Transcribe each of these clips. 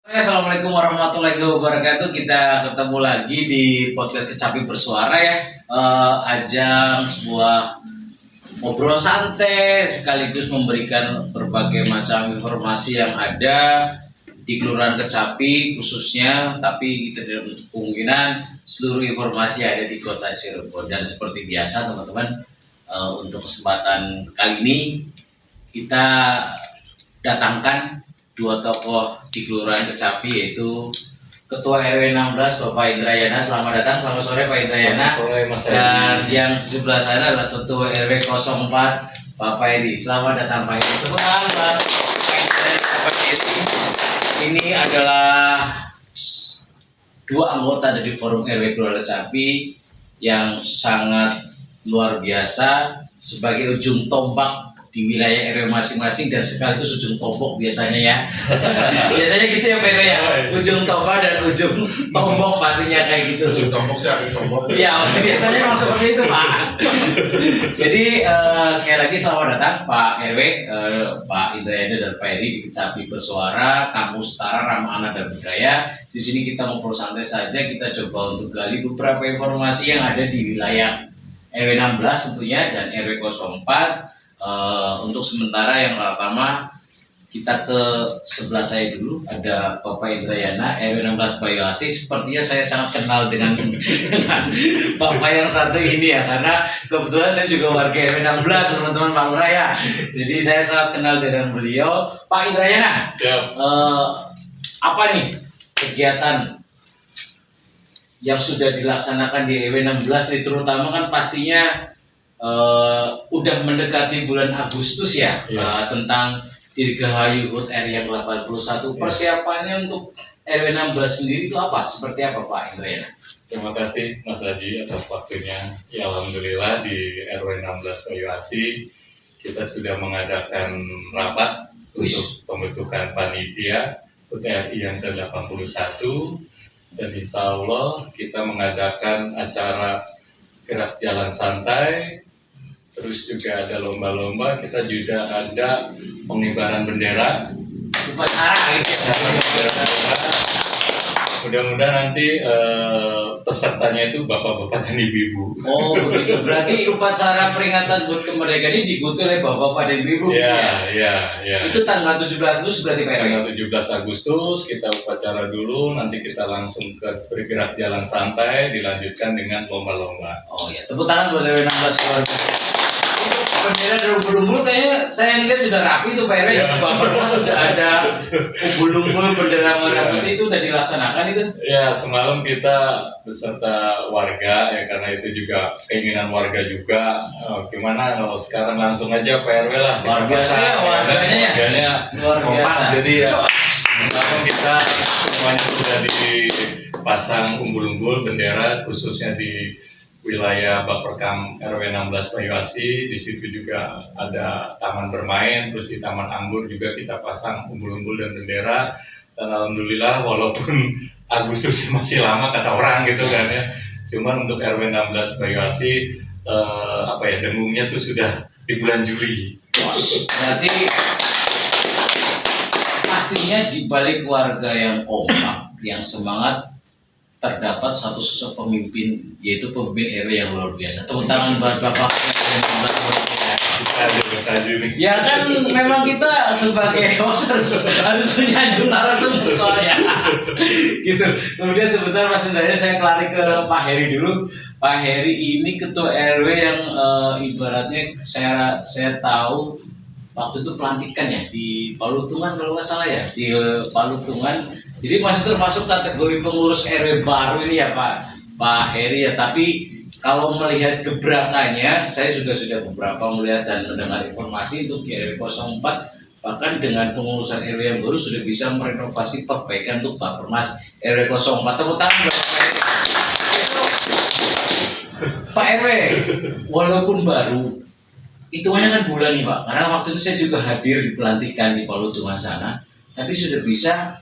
Assalamualaikum warahmatullahi wabarakatuh. Kita ketemu lagi di podcast Kecapi Bersuara ya. Ajang sebuah ngobrol santai sekaligus memberikan berbagai macam informasi yang ada di Kelurahan Kecapi khususnya, tapi kita tidak menutup kemungkinan seluruh informasi ada di Kota Cirebon. Dan seperti biasa teman-teman, untuk kesempatan kali ini kita datangkan dua tokoh di Kelurahan Kecapi, yaitu Ketua RW 16 Bapak Indrayana. Selamat datang, selamat sore Pak Indrayana. Selamat sore Mas Edi. Dan yang di sebelah sana adalah Ketua RW 04 Bapak Edi. Selamat datang Pak Edi. Tepuk tangan Pak Edi. Ini adalah dua anggota dari Forum RW Kelurahan Kecapi yang sangat luar biasa sebagai ujung tombak di wilayah RW masing-masing dan sekaligus ujung tombok biasanya ya. Biasanya gitu ya Pak ya. Ujung tombak dan ujung tombok pastinya kayak gitu. Ujung tombok sih akhir tombok. Iya, biasanya memang seperti itu Pak. Jadi sekali lagi selamat datang Pak RW, Pak Indrayana dan Pak Eri di Kecapi Bersuara, Kampus Tara Ramah Anak dan Budaya. Di sini kita ngobrol santai saja, kita coba untuk gali beberapa informasi yang ada di wilayah RW 16 tentunya dan RW 04. Untuk sementara yang pertama kita ke sebelah saya dulu, ada Bapak Indrayana RW 16 Bayuasi. Sepertinya saya sangat kenal dengan Bapak yang satu ini ya, karena kebetulan saya juga warga RW 16 teman-teman Pak Lurah ya. Jadi saya sangat kenal dengan beliau. Pak Indrayana, apa nih kegiatan yang sudah dilaksanakan di RW 16 ini, terutama kan pastinya udah mendekati bulan Agustus ya, tentang Dirgahayu HUT RI yang 81. Persiapannya untuk RW 16 sendiri itu apa? Seperti apa Pak Indrayana? Terima kasih Mas Haji atas waktunya. Ya alhamdulillah di RW 16 Bayuasi kita sudah mengadakan rapat untuk pembentukan panitia HUT RI yang ke-81, dan insya Allah kita mengadakan acara gerak jalan santai. Terus juga ada lomba-lomba, kita juga ada pengibaran bendera. Upacara gitu ya. Mudah-mudahan nanti pesertanya itu bapak-bapak dan ibu-ibu. Oh begitu, berarti upacara peringatan HUT kemerdekaan ini diikuti oleh bapak-bapak dan ibu-ibu Ya. Itu tanggal 17 Agustus berarti Pak RW? Tanggal 17 Agustus kita upacara dulu, nanti kita langsung ke bergerak jalan santai, dilanjutkan dengan lomba-lomba. Oh ya, tepuk tangan buat RW 16 keluarga. Bendera dan umbul-umbul kayaknya saya lihat sudah rapi tuh Pak RW. Bapak sudah ada umbul-umbul bendera merah putih, itu udah dilaksanakan itu? Ya, semalam kita beserta warga ya, karena itu juga keinginan warga juga. Gimana kalau sekarang langsung aja Pak RW lah. Luar biasa ya warganya. Luar biasa. Jadi ya, semalam kita semuanya sudah dipasang umbul-umbul bendera, khususnya di wilayah Baperkam RW 16 Bayuasi. Di situ juga ada taman bermain, terus di Taman Anggur juga kita pasang umbul-umbul dan bendera. Dan alhamdulillah walaupun Agustus masih lama kata orang gitu kan ya, cuman untuk RW 16 Bayuasi dengungnya tuh sudah di bulan Juli. Berarti pastinya di balik warga yang kompak, yang semangat, terdapat satu sosok pemimpin, yaitu pemimpin RW yang luar biasa. Tepuk tangan buat Bapak yang ya kan, memang kita sebagai host harus menyanjung narasumber soalnya. Gitu. Kemudian sebentar Mas Indrayana, saya kelari ke Pak Heri dulu. Pak Heri ini ketua RW yang ibaratnya saya tahu waktu itu pelantikan ya di Palutungan kalau nggak salah ya, di Palutungan. Jadi masih termasuk kategori pengurus RW baru ini ya Pak Heri ya. Tapi kalau melihat gebrakannya, saya sudah beberapa melihat dan mendengar informasi untuk di RW 04, bahkan dengan pengurusan RW yang baru sudah bisa merenovasi perbaikan untuk Bapermas RW 04. Tepuk tangan buat Pak Heri. Pak RW, walaupun baru, hitungannya kan bulan nih Pak, karena waktu itu saya juga hadir di pelantikan di Palutungan sana, tapi sudah bisa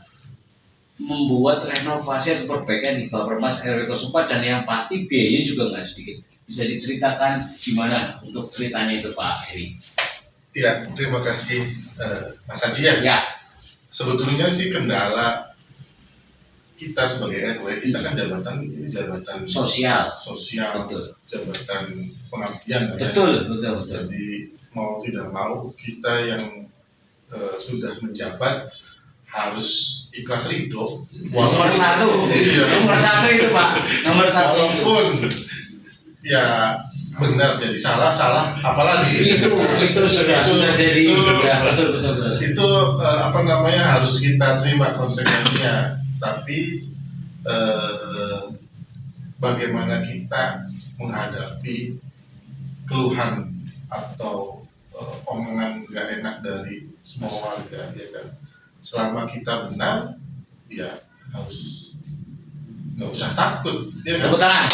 membuat renovasi atau perbaikan di Bapermas RW 04, dan yang pasti biayanya juga nggak sedikit. Bisa diceritakan gimana untuk ceritanya itu Pak Heri? Ya, terima kasih Mas Haji ya. Ya. Sebetulnya sih kendala kita sebagai RW, kita kan jabatan ini jabatan Sosial. betul. Jabatan pengabdian ya. Betul. Jadi mau tidak mau kita yang sudah menjabat harus ikhlas ridho. Nomor satu. Iya. Nomor satu itu Pak. Nomor satu. Walaupun ya benar jadi salah apalagi Itu sudah jadi ya, betul. itu harus kita terima konsekuensinya, tapi bagaimana kita menghadapi keluhan atau omongan nggak enak dari semua warga, ya kan? Selama kita benar, ya harus nggak usah takut, ya kan? Tepuk tangan.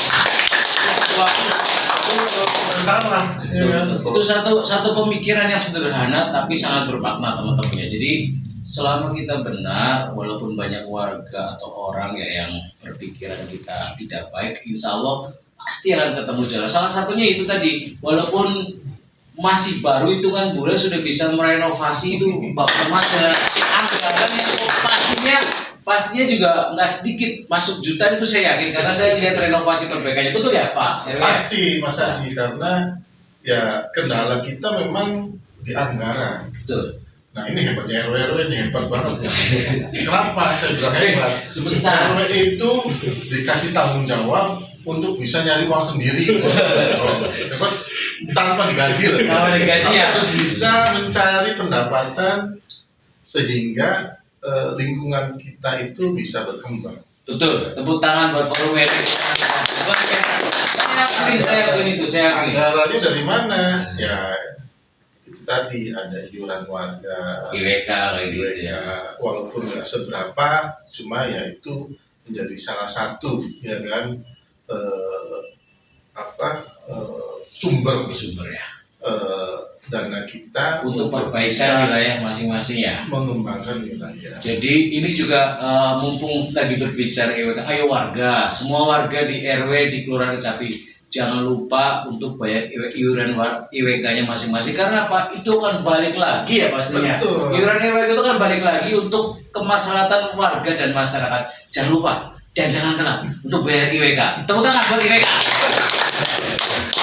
Salah, ya kan? Itu satu pemikiran yang sederhana tapi sangat bermakna teman-teman ya. Jadi selama kita benar, walaupun banyak warga atau orang ya yang berpikiran kita tidak baik, insya Allah pasti akan ketemu jalan. Salah satunya itu tadi, walaupun masih baru itu kan Bule sudah bisa merenovasi itu Bapak Mas dengan anggaran yang pastinya juga nggak sedikit, masuk jutaan itu saya yakin karena saya lihat renovasi perbaikannya, betul ya Pak RW? Pasti Mas Haji, karena ya kendala kita memang di anggaran. Betul. Nah ini hebatnya RW ini hebat banget. Kenapa saya bilang hebat? Sebentar. RW itu dikasih tanggung jawab untuk bisa nyari uang sendiri. Hebat tanpa digaji loh. Tanpa digaji ya. Terus bisa mencari pendapatan sehingga lingkungan kita itu bisa berkembang. Betul. Tepuk tangan buat Forum RW. Saya Anggarannya dari mana? Ya itu tadi ada iuran warga, IWK kayak gitu ya. walaupun nggak seberapa, cuma ya itu menjadi salah satu ya kan sumber Ya. dana kita Untuk perbaikan bisa wilayah masing-masing ya. mengembangkan wilayah. Jadi ini juga mumpung lagi berbicara IWK, ayo warga, semua warga di RW di Kelurahan Kecapi, jangan lupa untuk bayar iuran IWK-nya masing-masing, karena apa? Itu kan balik lagi ya pastinya. Betul. Iuran IWK itu kan balik lagi untuk kemaslahatan warga dan masyarakat. Jangan lupa dan jangan telat untuk bayar IWK. Tepuk tangan buat IWK.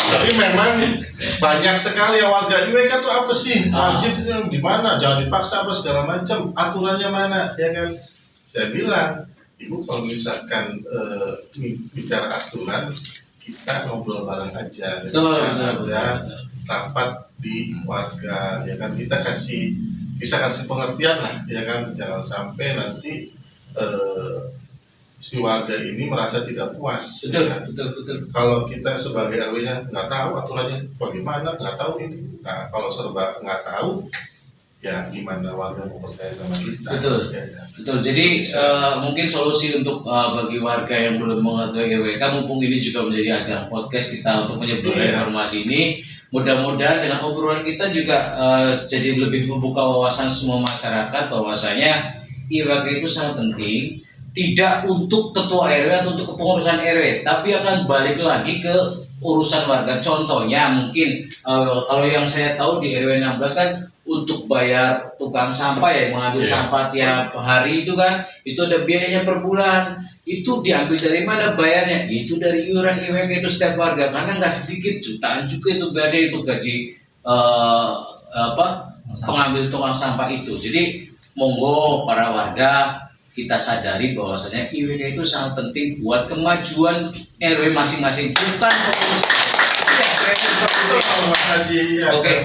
Tapi memang banyak sekali yang warga IWK itu apa sih? Wajibnya di mana? Jangan dipaksa apa segala macam. Aturannya mana? Ya kan? Saya bilang, Ibu kalau misalkan bicara aturan, kita ngobrol bareng aja. Betul. Rapat di warga, ya kan? Kita kasih pengertian lah, ya kan? Jangan sampai nanti si warga ini merasa tidak puas. Betul, ya kan? betul. Kalau kita sebagai RW-nya nggak tahu aturannya bagaimana, nggak tahu ini. Nah, kalau serba nggak tahu, ya gimana warga mau percaya sama kita? Betul. Ya, kan? Betul. Jadi mungkin solusi untuk bagi warga yang belum mengetahui IWK, mumpung ini juga menjadi ajang podcast kita untuk menyebarkan informasi ini. Mudah-mudahan dengan obrolan kita juga jadi lebih membuka wawasan semua masyarakat bahwasanya IWK itu sangat penting. Tidak untuk ketua RW atau untuk kepengurusan RW, tapi akan balik lagi ke urusan warga. Contohnya mungkin kalau yang saya tahu di RW 16 kan untuk bayar tukang sampah yang mengambil sampah tiap hari itu kan, itu ada biayanya per bulan. Itu diambil dari mana bayarnya? Itu dari iuran IWK itu setiap warga, karena nggak sedikit, jutaan juga itu bayarnya itu gaji pengambil tukang sampah itu. Jadi monggo para warga kita sadari bahwasanya IWK itu sangat penting buat kemajuan RW masing-masing, bukan pengurus. Oke.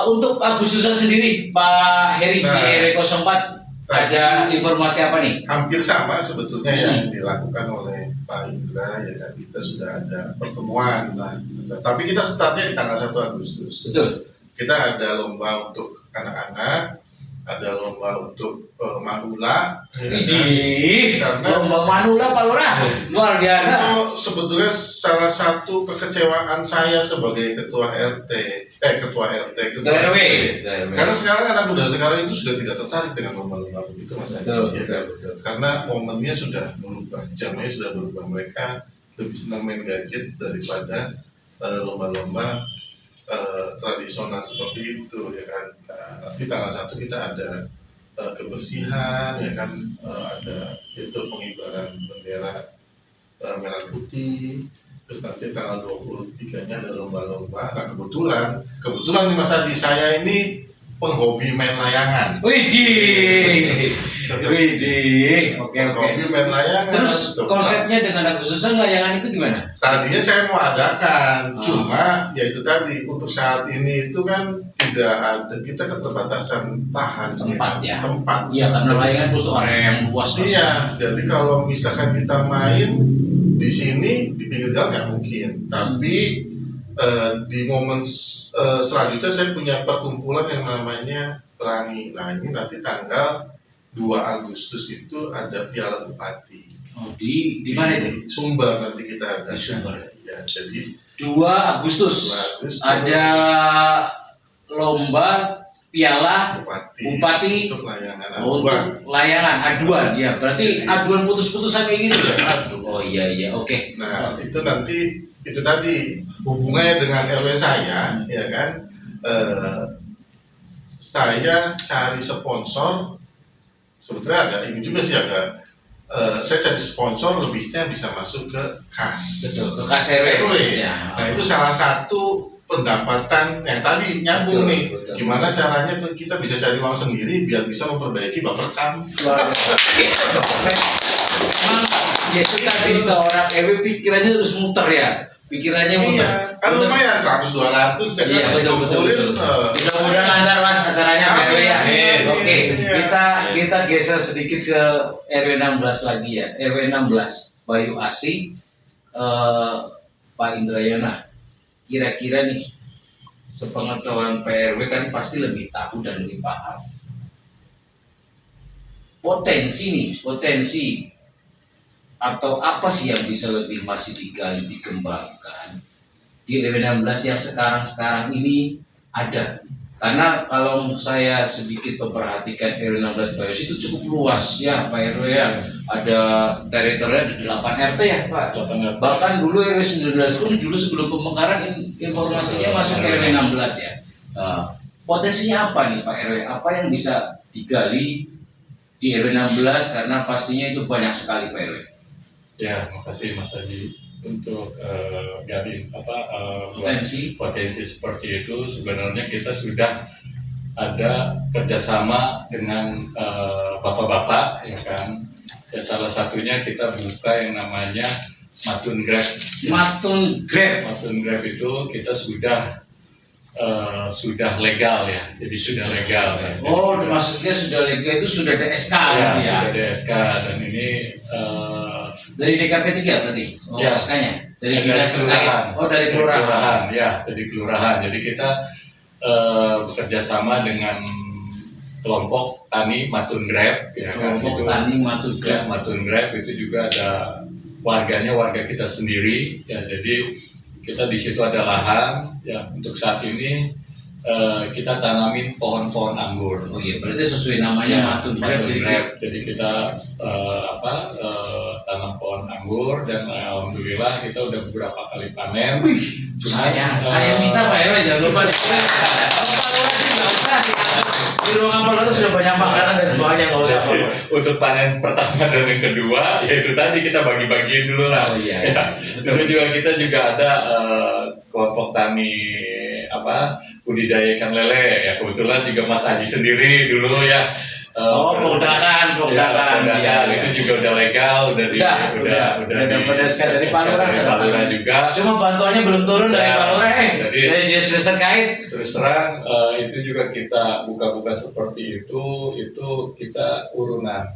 Untuk Agustusan sendiri, Pak Heri di RW 04 ada informasi apa nih? Hampir sama sebetulnya yang dilakukan oleh Pak Indra, ya kan, kita sudah ada pertemuan lah. Tapi kita startnya di tanggal 1 Agustus. Betul. Kita ada lomba untuk anak-anak, ada lomba untuk manula. Karena lomba manula Pak Lurah luar biasa. Itu sebetulnya salah satu kekecewaan saya sebagai ketua RW. RW. Karena sekarang anak muda sekarang itu sudah tidak tertarik dengan lomba-lomba begitu, Mas. Betul. Karena momennya sudah berubah, jamnya sudah berubah. Mereka lebih senang main gadget daripada lomba-lomba tradisional seperti itu, ya kan. Nah, nanti tanggal 1 kita ada kebersihan, ya kan, ada itu pengibaran bendera merah putih. Terus nanti tanggal 23-nya ada lomba-lomba. Nah, kebetulan nih Mas Adi, saya ini penghobi main layangan. Widih, widih, oke. Penghobi main layangan. Terus Tuh, konsepnya dengan Agustusan layangan itu gimana? tadinya saya mau adakan, Oh. cuma ya itu tadi, untuk saat ini itu kan tidak ada, kita keterbatasan lahan, Tempat ya. tempat. Iya, karena layangan butuh area yang luas. Mas. Iya, jadi kalau misalkan kita main di sini di pinggir jalan nggak mungkin. Tapi di momen selanjutnya saya punya perkumpulan yang namanya Pelangi. Nah, ini nanti tanggal 2 Agustus itu ada Piala Bupati. Oh, di mana itu? Di Sumber nanti kita ada. Di Sumber. Ya, jadi 2 Agustus. 2 Agustus Ada lomba Piala Bupati untuk layangan untuk aduan. layangan aduan. Ya, berarti aduan putus-putusan kayak gitu ya? Aduh. Oh iya, oke. Nah, itu nanti itu tadi hubungannya dengan RW saya, ya kan? Saya cari sponsor, sebetulnya agak ini juga sih agak. Saya cari sponsor lebihnya bisa masuk ke kas. Betul, ke kas RW. Ya. Nah, itu salah satu pendapatan yang tadi nyambung Betul, nih. betul. Gimana caranya kita bisa cari uang sendiri biar bisa memperbaiki Baperkam. Emang ya itu tadi seorang RW pikirannya terus muter ya. Pikirannya muter. Iya, kan lumayan 100-200 ya kan. Iya, betul. Dikumpulin, Mudah-mudahan lancar Mas acaranya RW ya. Amin. Oke, Iya. kita geser sedikit ke RW 16 lagi ya. RW 16 Bayu Asi, Pak Indrayana. Kira-kira nih sepengetahuan PRW kan pasti lebih tahu dan lebih paham. Potensi atau apa sih yang bisa lebih masih digali, dikembangkan di RW 16 yang sekarang ini ada. Karena kalau saya sedikit memperhatikan RW 16 Bayus itu cukup luas ya Pak RW ya. Ada teritorialnya ada 8 RT ya Pak. 8 Bahkan dulu RW 19 pun dulu sebelum pemekaran informasinya masuk ke RW 16 ya. Potensinya apa nih Pak RW? Apa yang bisa digali di RW 16 karena pastinya itu banyak sekali Pak RW. Ya, makasih Mas Adi untuk gali potensi seperti itu. Sebenarnya kita sudah ada kerjasama dengan bapak-bapak, ya kan. Ya, salah satunya kita buka yang namanya Matun Grab. Matun Grab itu kita sudah legal ya, jadi sudah legal ya. Oh, maksudnya sudah legal itu sudah ada SK Ya, gitu ya? sudah ada SK dan ini Dari DKP 3 berarti? Oh, ya. SK-nya? Dari kelurahan. Oh, dari kelurahan. Ya, dari kelurahan. Jadi kita bekerja sama dengan kelompok tani Matun Grab, ya kan? Kelompok Itu, tani Matun ya, Grab. Matun Grab itu juga ada warga kita sendiri, ya. Jadi kita di situ ada lahan, ya. Untuk saat ini kita tanamin pohon-pohon anggur. Oh iya, berarti sesuai namanya Matun Grab. Jadi kita tanam pohon anggur dan alhamdulillah kita udah beberapa kali panen. Wih, saya minta Pak RW jangan lupa nih. Kalau Pak Lurah sih nggak usah sih. Di ruangan Pak Lurah sudah banyak makanan dan doanya nggak usah Pak Lurah. Untuk panen pertama dan yang kedua, yaitu tadi kita bagi-bagiin dulu lah. Oh iya. Ya. Dulu juga kita juga ada kelompok tani budidaya ikan lele ya, kebetulan juga Mas Aji sendiri dulu ya. Podakan. Ya, itu juga udah legal, udah dapat SK dari Pak Lurah juga. Cuma bantuannya belum turun dari Pak Lurah, dari dinas terkait. Terus terang itu juga kita buka-buka seperti itu kita urunan.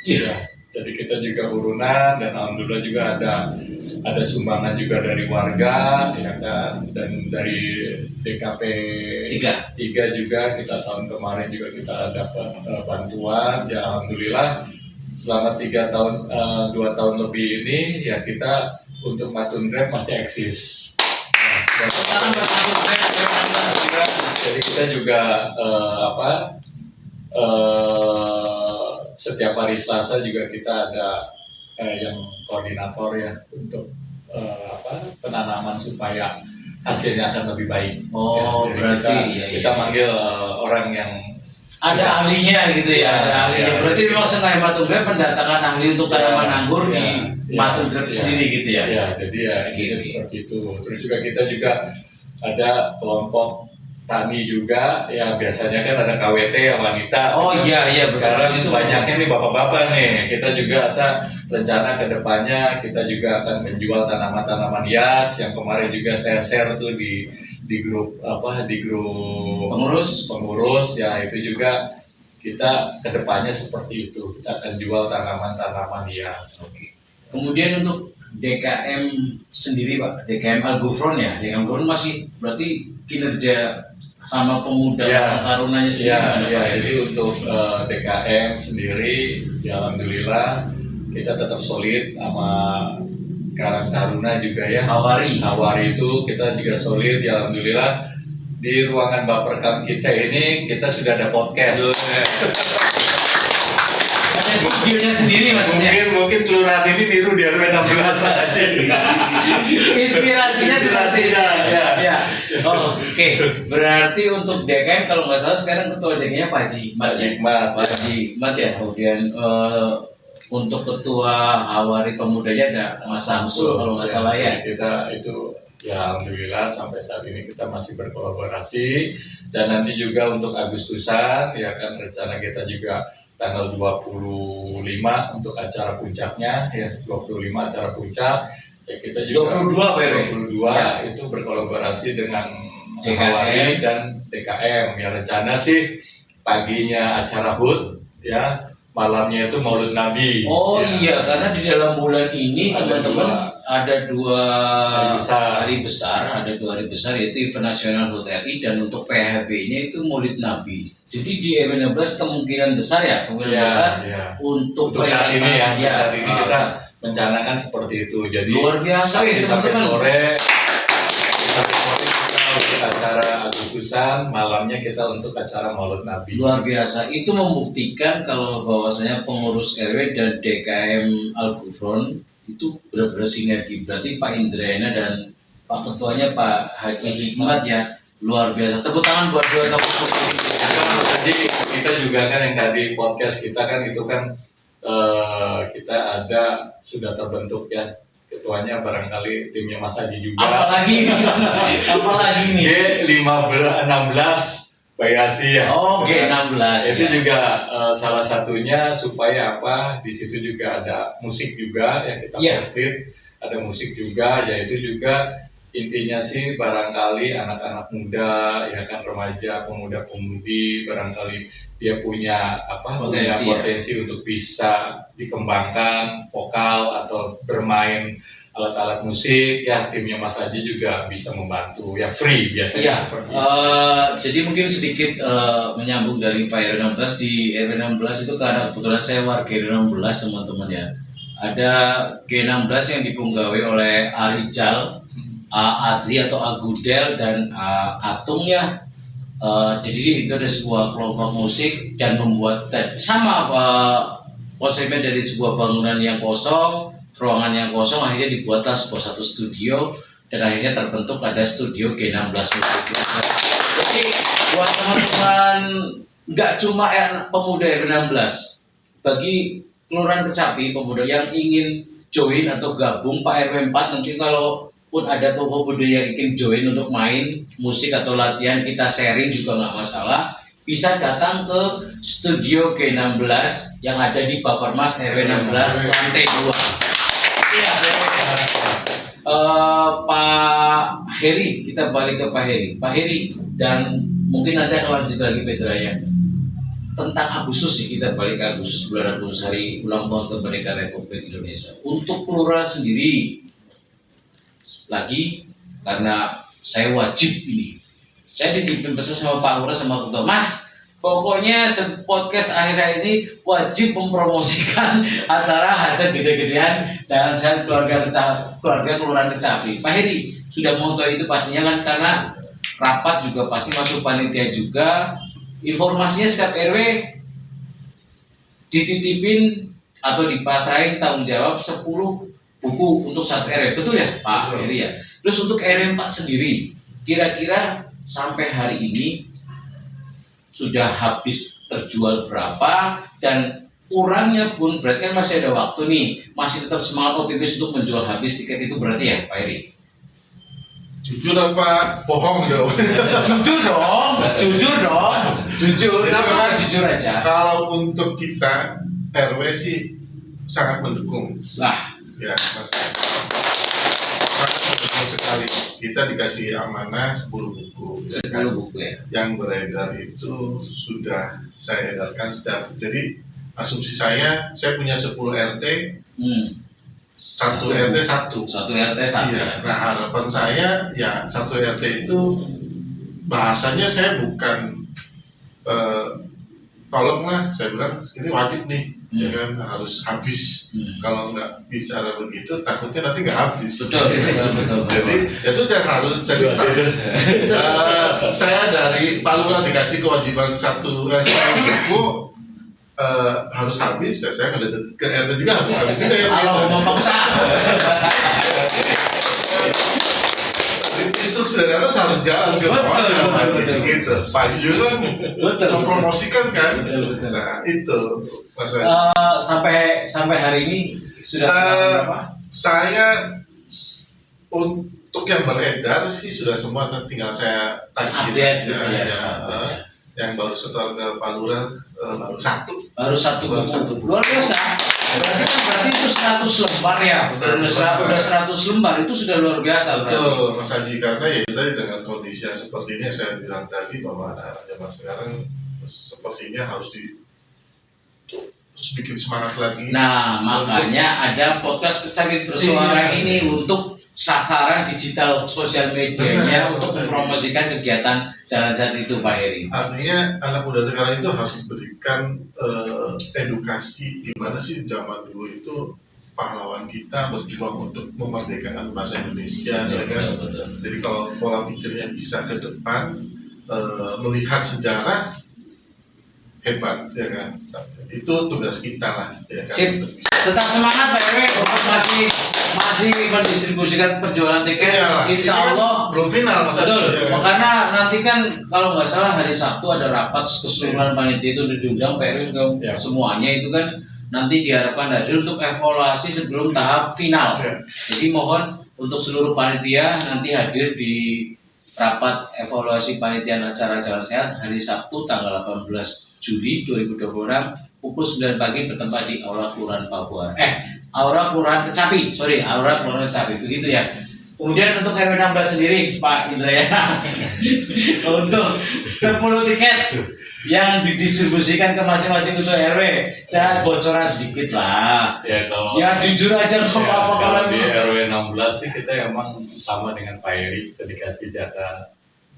Iya. Jadi kita juga urunan dan alhamdulillah juga ada sumbangan juga dari warga, ya kan, dan dari DKP 3 juga kita tahun kemarin juga kita dapat bantuan. Ya alhamdulillah selama 2 tahun lebih ini ya kita untuk Matun Grab masih eksis. Jadi kita juga setiap hari Selasa juga kita ada yang koordinator ya untuk penanaman supaya hasilnya akan lebih baik. Oh, ya, jadi berarti kita manggil orang yang ada ahlinya gitu ya, ada ahlinya. Berarti memang Sengaja Matunggrep mendatangkan ahli untuk tanaman anggur di Matunggrep sendiri gitu ya. Ya, jadi ya ini seperti itu. Terus juga kita juga ada kelompok tani juga, ya biasanya kan ada KWT yang wanita. Oh iya betul. Sekarang itu banyaknya nih bapak-bapak nih. Kita juga ada rencana ke depannya, kita juga akan menjual tanaman-tanaman hias yang kemarin juga saya share tuh di grup pengurus ya, itu juga kita ke depannya seperti itu. Kita akan jual tanaman-tanaman hias. Oke. Kemudian untuk DKM sendiri Pak, DKM Al-Gufron ya, DKM Al-Gufron masih berarti kinerja sama pemuda tarunanya sendiri. Jadi untuk DKM sendiri, ya alhamdulillah kita tetap solid sama Karang Taruna juga ya. Hawari itu kita juga solid, ya alhamdulillah. Di ruangan Baperkam kita ini kita sudah ada podcast. Ada studionya sendiri maksudnya. Mungkin kelurahan ini niru di RW 16 aja. Inspirasinya ya. Oh, oke. Berarti untuk DKM kalau nggak salah sekarang ketua DKM-nya Pak Haji Hikmat ya. Kemudian untuk ketua Hawari Pemudanya ada Mas Samsul kalau nggak salah ya. Kita itu ya alhamdulillah sampai saat ini kita masih berkolaborasi, dan nanti juga untuk Agustusan ya kan rencana kita juga tanggal 25 untuk acara puncaknya ya, 25 acara puncak ya, kita juga 22 itu berkolaborasi dengan Hawari dan DKM ya. Rencana sih paginya acara HUT ya, malamnya itu Maulid Nabi. Oh iya, karena di dalam bulan ini teman-teman ada dua hari besar yaitu event nasional HUT RI, dan untuk PHB-nya itu Maulid Nabi. Jadi di RW 16 kemungkinan besar untuk saat ini kita mencanakan seperti itu. Jadi luar biasa ya teman-teman. Sampai sore kita untuk acara Agustusan, malamnya kita untuk acara Maulid Nabi. Luar biasa. Itu membuktikan kalau bahwasanya pengurus RW dan DKM Al-Gufron itu benar-benar sinergi. Berarti Pak Indrayana dan Pak Ketuanya Pak Haji Hikmat ya, luar biasa. Tepuk tangan buat dua tokoh ini. Jadi kita juga kan yang tadi podcast kita kan itu kan kita ada sudah terbentuk ya, ketuanya barangkali timnya Mas Haji juga. Apalagi nih? G16 Bayasi ya. Oh, G16. Itu juga salah satunya supaya apa? Di situ juga ada musik juga ya, kita ada musik juga, yaitu juga intinya sih barangkali anak-anak muda ya kan, remaja, pemuda-pemudi barangkali dia punya potensi untuk bisa dikembangkan vokal atau bermain alat-alat musik ya, timnya Mas Haji juga bisa membantu ya, free biasanya seperti itu. Jadi mungkin sedikit menyambung dari Pak RW 16, di RW 16 itu karena kebetulan saya warga RW 16 teman-teman ya, ada G16 yang dipunggawi oleh Arijal, Adri atau Agudel dan Atung ya. Jadi itu ada sebuah kelompok musik dan membuat konsepnya dari sebuah bangunan yang kosong, ruangan yang kosong, akhirnya dibuatlah satu studio, dan akhirnya terbentuk ada studio G16 musik. Jadi buat teman-teman nggak cuma pemuda RW 16, bagi Kelurahan Kecapi pemuda yang ingin join atau gabung Pak RW 4, nanti kalau pun ada pemuda yang ingin join untuk main musik atau latihan, kita sharing juga nggak masalah, bisa datang ke studio G16 yang ada di Bapermas RW 16 lantai 2. Iya, Pak Heri, kita balik ke Pak Heri, dan mungkin nanti akan lanjut lagi Pedraya tentang Agustus sih, kita balik ke Agustus, bulan Agustus, hari ulang tahun kemerdekaan Republik Indonesia. Untuk Kelurahan sendiri lagi, karena saya wajib ini, saya dititipin pesan sama Pak Lurah sama Ketua, Mas, pokoknya podcast akhir ini wajib mempromosikan acara hajat gede-gedean Jalan Sehat keluarga Kelurahan Kecapi. Pak Heri sudah mengetahui itu pastinya kan, karena rapat juga pasti masuk panitia juga. Informasinya setiap RW dititipin atau dipasarin tanggung jawab 10 buku untuk satu RW, betul ya Pak Heri ya? Terus untuk RW 4 sendiri, kira-kira sampai hari ini sudah habis terjual berapa, dan kurangnya pun berarti kan masih ada waktu nih, masih tetap semangat optimis untuk menjual habis tiket itu berarti ya Pak Eri? Jujur apa bohong dong? Jujur dong, jujur dong, jujur, Jadi apa memang jujur aja. Kalau untuk kita RW sih sangat mendukung. Lah, Ya, Mas. Sangat mendukung sekali. Kita dikasih amanah 10 buku. Ya kan? 10 buku ya. Yang beredar itu sudah saya edarkan setiap. Jadi asumsi saya punya 10 RT, satu RT satu. Satu RT satu. Iya. Nah, harapan saya ya satu RT itu bahasanya saya bukan tolonglah, saya bilang ini wajib nih, ya kan harus habis. Kalau nggak bicara begitu, takutnya nanti nggak habis. Betul, betul. Jadi ya sudah harus jadi standar. Saya dari Pak Lurah dikasih kewajiban satu buku harus habis, ya saya ke RT juga harus habis juga ya. Kalau memaksa. Instruksi dari atas harus jalan ke bawah, gitu. Pak Yu kan mempromosikan kan. Nah itu sampai hari ini sudah berapa? Saya untuk yang beredar sih sudah semua, tinggal saya tagih aja ya. Yang baru setor ke Pak Lurah baru satu buku. Luar biasa. Berarti itu 100 lembar ya. Udah 100 lembar itu sudah luar biasa. Betul, Mas Haji, karena ya tadi dengan kondisi yang seperti ini yang saya bilang tadi bahwa anak-anak zaman sekarang sepertinya harus bikin semangat lagi. Nah, makanya ada podcast Kecapit Bersuara ini untuk sasaran digital sosial medianya untuk mempromosikan kegiatan Jalan Sehat itu, Pak Heri. Artinya anak muda sekarang itu harus diberikan edukasi gimana sih zaman dulu itu pahlawan kita berjuang untuk memerdekakan bahasa Indonesia, ya kan? Betul. Jadi kalau pola pikirnya bisa ke depan, melihat sejarah hebat, ya kan? Itu tugas kita lah, ya kan? Sip. Tetap semangat Pak RW untuk masih mendistribusikan penjualan tiket. Insya Allah belum final, Mas. Betul. Karena nanti kan kalau nggak salah hari Sabtu ada rapat keseluruhan panitia itu diundang Pak RW juga semuanya itu kan nanti diharapkan hadir untuk evaluasi sebelum tahap final. Jadi mohon untuk seluruh panitia nanti hadir di rapat evaluasi panitiaan acara Jalan Sehat hari Sabtu tanggal 18 Juli 2026 pukul 9 pagi bertempat di Aula Kelurahan Pabuaran. Aula Kelurahan Kecapi, Aula Kelurahan Kecapi, begitu ya. Kemudian untuk RW 16 sendiri, Pak Indrayana, untuk 10 tiket yang didistribusikan ke masing-masing untuk RW, saya bocoran sedikit lah. Ya kalau ya jujur aja apa kalau di RW 16 sih kita emang sama dengan Pak Eri, kita dikasih jatah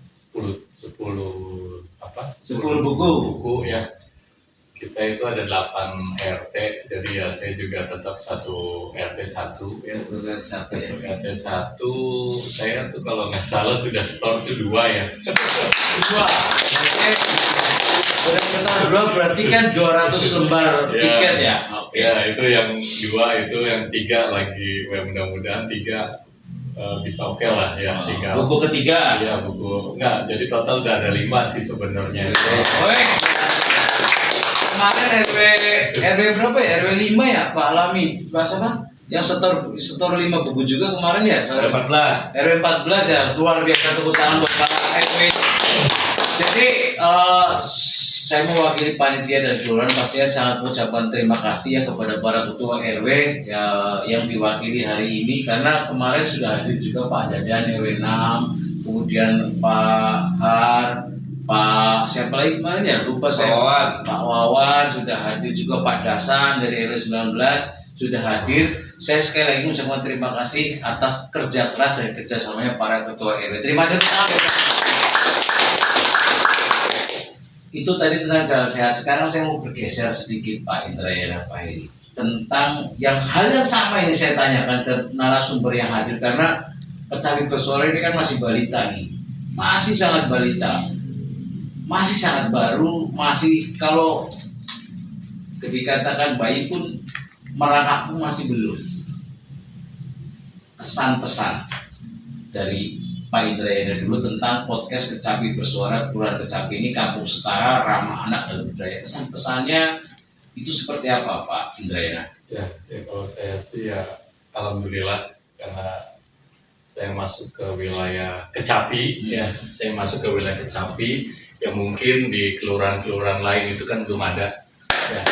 10 buku ya. Kita itu ada 8 RT, jadi ya saya juga tetap satu RT 1 ya. RT 1 saya tuh kalau nggak salah sudah store tuh 2 ya. 2 berarti kan 200 lembar tiket ya. Ya itu yang 2, itu yang 3 lagi, mudah-mudahan 3 bisa oke lah ya. 3 buku ketiga ya, buku enggak, jadi total udah ada 5 sih sebenarnya. Kemarin RW berapa ya? RW 5 ya Pak Alami, bahasa apa? Yang setor 5 buku juga kemarin ya? RW 14 ya, luar biasa, tepuk tangan buat Pak RW. Jadi saya mewakili panitia dan kelurahan pastinya sangat mengucapkan terima kasih ya kepada para ketua RW ya, yang diwakili hari ini, karena kemarin sudah hadir juga Pak Dadan RW 6, kemudian Pak Har, Pak siapa lagi kemarin ya, lupa saya. Pak Wawan sudah hadir juga, Pak Dasan dari RW 19 sudah hadir. Saya sekali lagi mengucapkan terima kasih atas kerja keras dan kerjasamanya para ketua RW. Terima kasih. Itu tadi tentang Jalan Sehat. Sekarang saya mau bergeser sedikit Pak Indrayana, Pak Heri, tentang hal yang sama ini saya tanyakan ke narasumber yang hadir, karena Kecapit Bersuara ini kan masih balita nih, masih sangat balita, masih sangat baru, masih kalau dikatakan bayi pun merangkak pun masih belum. Pesan-pesan dari Pak Indrayana dulu tentang podcast Kecapi Bersuara Kelurahan Kecapi ini kampung setara, ramah anak dan budaya. Kesan pesannya itu seperti apa Pak Indrayana? Ya, kalau saya sih ya alhamdulillah karena saya masuk ke wilayah Kecapi, ya saya masuk ke wilayah Kecapi yang mungkin di kelurahan-kelurahan lain itu kan belum ada. Ya.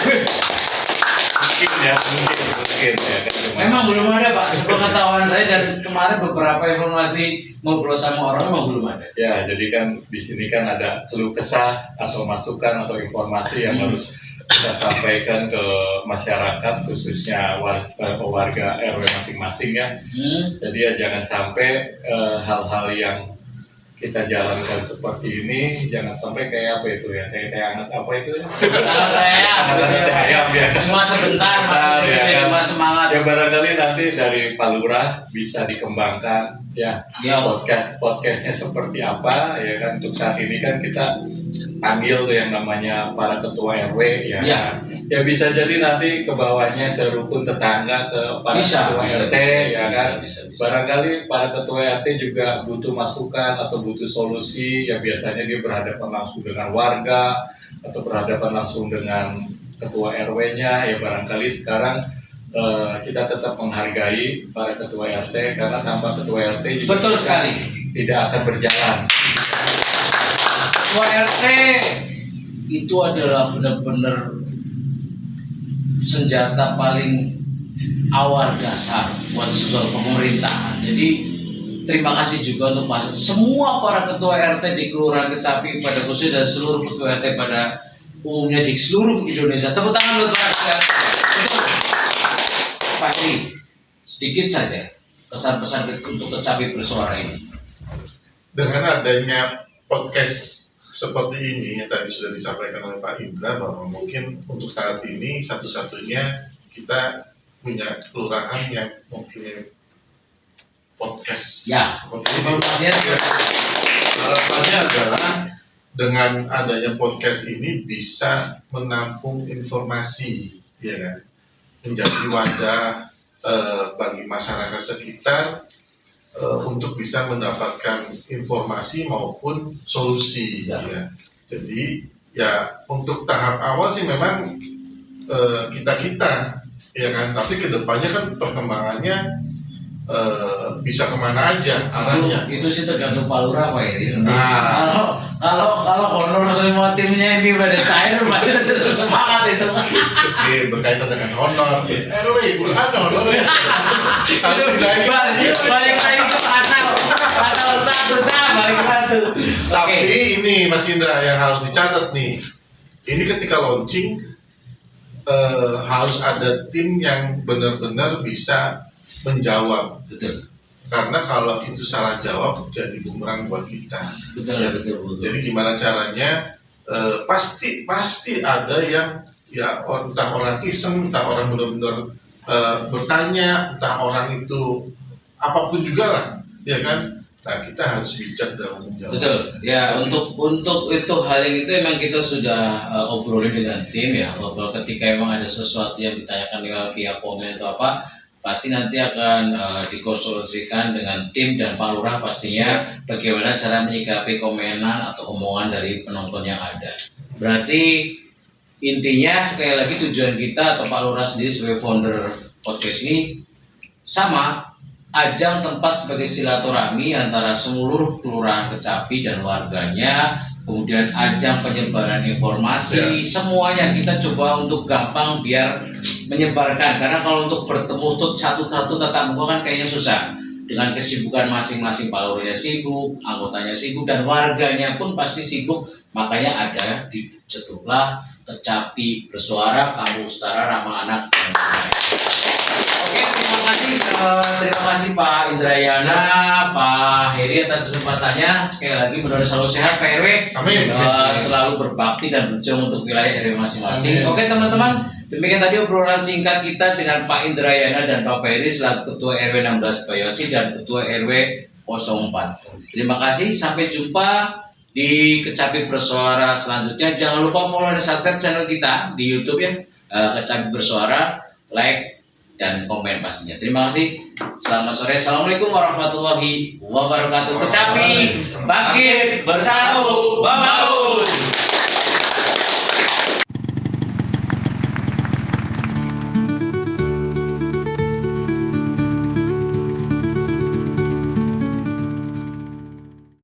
mungkin ya kan. Memang belum ada Pak, sepengetahuan saya dan kemarin beberapa informasi ngobrol sama orang memang belum ada. Ya, jadi kan di sini kan ada keluh kesah atau masukan atau informasi yang harus kita sampaikan ke masyarakat khususnya warga RW masing-masing ya. Jadi ya jangan sampai hal-hal yang kita jalankan seperti ini jangan sampai kayak apa itu ya, kayak hangat apa itu ya, ayam ya, cuma sebentar maksudnya ya, cuma semangat ya barangkali nanti dari Pak Lurah bisa dikembangkan ya, podcastnya seperti apa ya kan. Untuk saat ini kan kita panggil tuh yang namanya para ketua RW ya. Ya bisa jadi nanti ke bawahnya ke rukun tetangga, ke para ketua RT ya kan. Barangkali para ketua RT juga butuh masukan atau butuh solusi ya, biasanya dia berhadapan langsung dengan warga atau berhadapan langsung dengan ketua RW-nya ya. Barangkali sekarang kita tetap menghargai para ketua RT karena tanpa ketua RT juga betul sekali tidak akan berjalan. Ketua RT itu adalah benar-benar senjata paling awal dasar buat sebuah pemerintahan. Jadi terima kasih juga untuk semua para ketua RT di Kelurahan Kecapi pada khususnya dan seluruh ketua RT pada umumnya di seluruh Indonesia. Tepuk tangan buat para ketua RT. Pasti sedikit saja pesan-pesan untuk Kecapi Bersuara ini. Dengan adanya podcast seperti ini yang tadi sudah disampaikan oleh Pak Indra, bahwa mungkin untuk saat ini satu-satunya kita punya kelurahan yang mempunyai podcast ya, seperti ini. Harapannya adalah dengan adanya podcast ini bisa menampung informasi, ya kan, menjadi wadah bagi masyarakat sekitar untuk bisa mendapatkan informasi maupun solusi ya. Jadi ya untuk tahap awal sih memang kita ya kan, tapi kedepannya kan perkembangannya bisa kemana aja arahnya. Itu sih tergantung Pak Lurah Pak ya. Kalau honor semua timnya ini pada cair pasti terus semangat itu. Berkaitan dengan honor. RW belum ada honor ya. Balik lagi ke pasal 1 balik ke 1. Tapi ini Mas Indra yang harus dicatat nih. Ini ketika launching harus ada tim yang benar-benar bisa menjawab. Betul. Karena kalau itu salah jawab jadi bumerang buat kita. Betul. Jadi gimana caranya? Pasti ada yang ya entah orang iseng, entah orang benar-benar bertanya, entah orang itu apapun juga lah, ya kan? Nah kita harus bijak dalam menjawab. Betul. Ya untuk itu hal yang itu emang kita sudah obrolin dengan tim ya. Bahwa ketika emang ada sesuatu yang ditanyakan via komen atau apa, pasti nanti akan dikonsultasikan dengan tim dan Pak Lurah pastinya bagaimana cara menyikapi komenan atau omongan dari penonton yang ada. Berarti intinya sekali lagi tujuan kita atau Pak Lurah sendiri sebagai founder podcast ini sama, ajang tempat sebagai silaturahmi antara seluruh kelurahan Kecapi dan warganya, kemudian ajang penyebaran informasi, semuanya kita coba untuk gampang biar menyebarkan, karena kalau untuk bertemu satu-satu tatap muka kan kayaknya susah dengan kesibukan masing-masing. Pak Lurahnya sibuk, anggotanya sibuk, dan warganya pun pasti sibuk, makanya ada dicetuklah Kecapi Bersuara, kampung setara, ramah anak dan lain-lain. Oke, terima kasih Pak Indrayana, Pak Heri atas kesempatannya. Sekali lagi mudah-mudahan selalu sehat Pak RW. Amin. Selalu berbakti dan berjuang untuk wilayah RW masing-masing. Oke teman-teman, demikian tadi obrolan singkat kita dengan Pak Indrayana dan Pak Heri selaku Ketua RW 16 Bayuasi dan Ketua RW 04. Terima kasih, sampai jumpa di Kecapi Bersuara selanjutnya. Jangan lupa follow dan subscribe channel kita di YouTube ya, Kecapi Bersuara, like, dan komen pastinya. Terima kasih. Selamat sore. Assalamualaikum warahmatullahi wabarakatuh. Kecapi bangkit bersatu membangun.